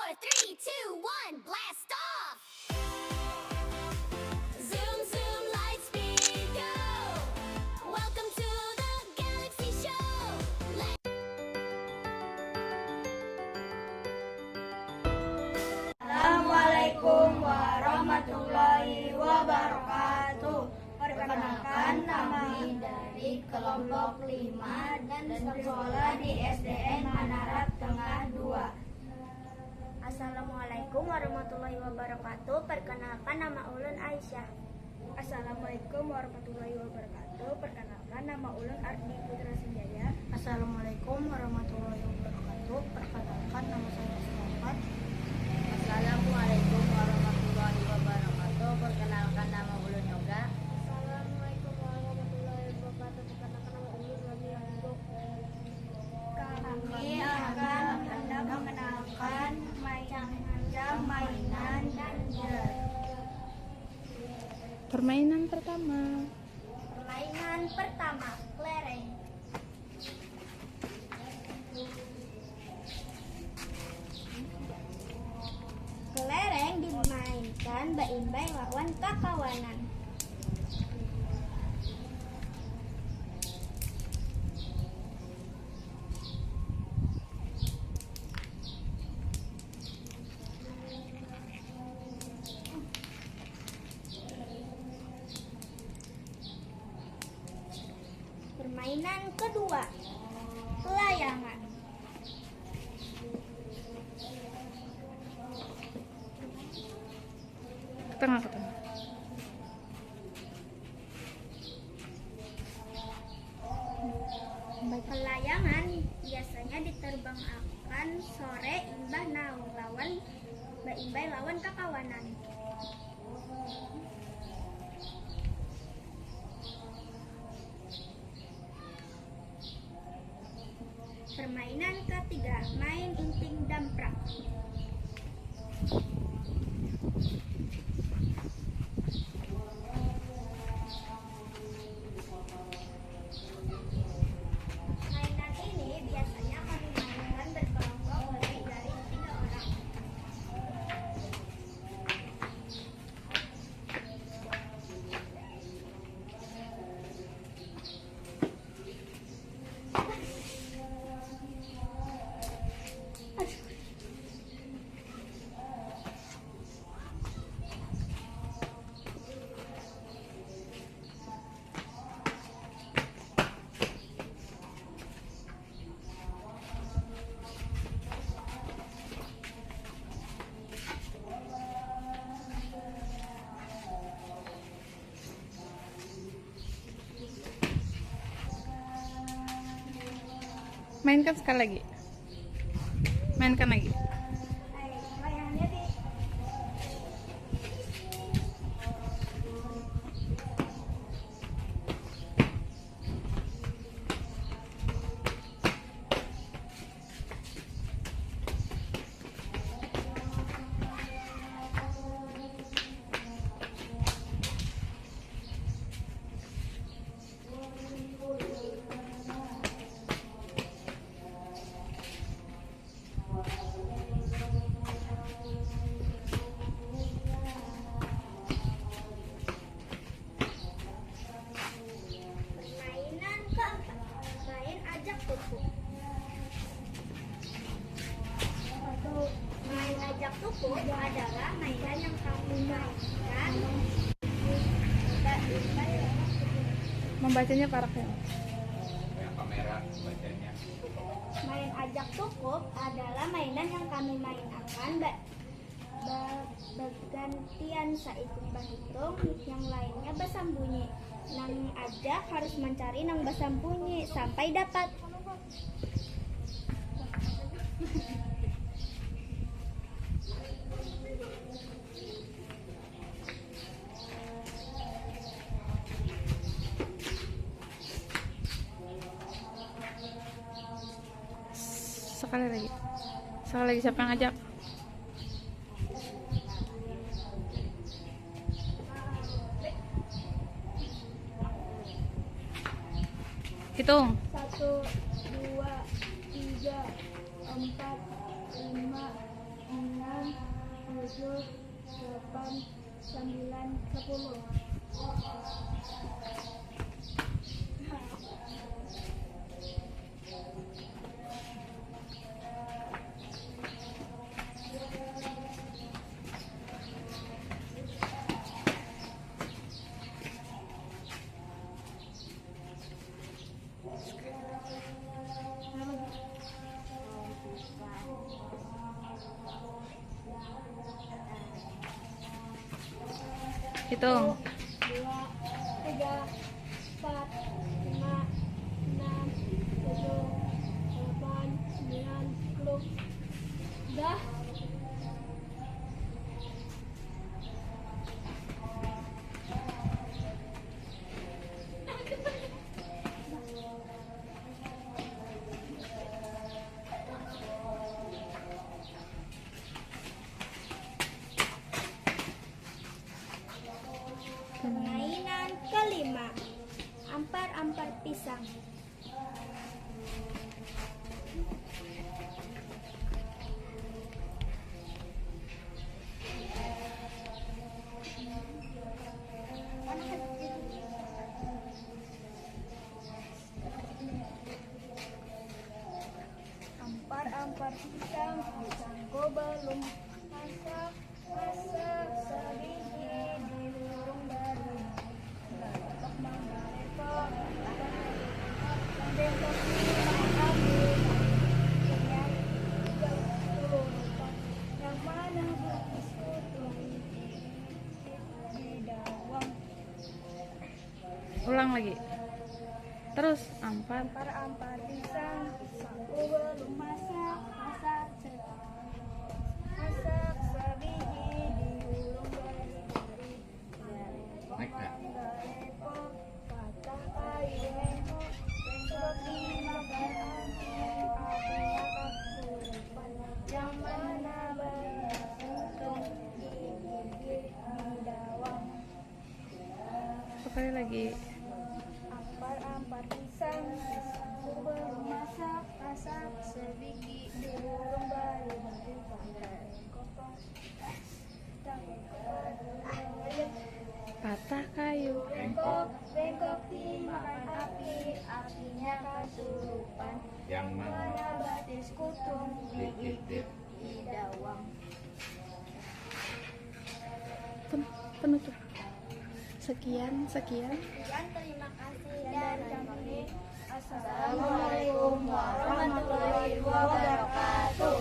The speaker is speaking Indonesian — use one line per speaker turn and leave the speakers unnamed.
3, 2, 1, blast off! Zoom, zoom, light speed, go! Welcome to the Galaxy Show!
Assalamualaikum warahmatullahi wabarakatuh. Perkenalkan, nama dari kelompok 5 dan sekolah di SDN Manarat Tengah 2.
Assalamualaikum warahmatullahi wabarakatuh. Perkenalkan, nama ulun Aisyah.
Assalamualaikum warahmatullahi wabarakatuh. Perkenalkan, nama ulun Ardi Putra Senjaya.
Assalamualaikum warahmatullahi wabarakatuh. Perkenalkan, nama saya Selamat.
Assalamualaikum warahmatullahi wabarakatuh. Perkenalkan, nama ulun Yoga.
Assalamualaikum warahmatullahi wabarakatuh. Perkenalkan, nama ulun Wali Handuk.
Kami akan hendak mengenalkan macam-macam mainan dan
Permainan pertama.
Permainan pertama, kelereng. Kelereng dimainkan bain-bain lawan kakawanan. Permainan kedua, layangan.
Ke tengah, ke tengah.
Layangan biasanya diterbangkan sore imbah naung lawan bain-bain lawan kakawanan. Permainan ketiga, main inting damprak. Mainan ini biasanya akan dimainkan berkelompok lebih dari 3 orang.
Mainkan sekali lagi. Mainkan lagi.
Layangannya di permainan keempat, main ajak tuku. Main ajak tuku adalah mainan yang kamu mainkan.
Membacanya paraknya.
Kamera bacanya.
Main ajak tukup adalah mainan yang kami mainkan bergantian saikut berhitung, yang lainnya bersembunyi. Nang ajak harus mencari nang bersembunyi sampai dapat.
Sekali lagi. Sekali lagi, siapa yang ngajak? Hitung.
1, 2, 3, 4, 5, 6, 7, 8, 9, 10.
Hitung.
2, 3, 4, 5, 6, 7, 8, 9, 10. Udah. Permainan kelima, ampar-ampar pisang.
Ampar-ampar pisang, pisangku belum masak, masak sebiji di burung baru. Letak mangga repot, besok dimakan yang mana betis kutu di dawang.
Ulang lagi. Terus ampar.
Ampar-ampar pisang, pisangku belum masak, masak sebiji di burung beri-beri. Mangga repot, patah kayu hengkok, bengkok dimakan angin, apinya kesurupan. Yang mana banyak untung, digigit di dawang.
Sekali lagi.
Ampar-ampar pisang, pisangku belum masak, masak sebiji di burung beri-beri.
Patah kayu.
Bengkok, bengkok dimakan api, apinya kesurupan.
Yang
Mana batis kutung, digigit di dawang.
Penutup. Sekian.
Sekian, terima kasih
Dan
dan
kami, Assalamualaikum warahmatullahi wabarakatuh.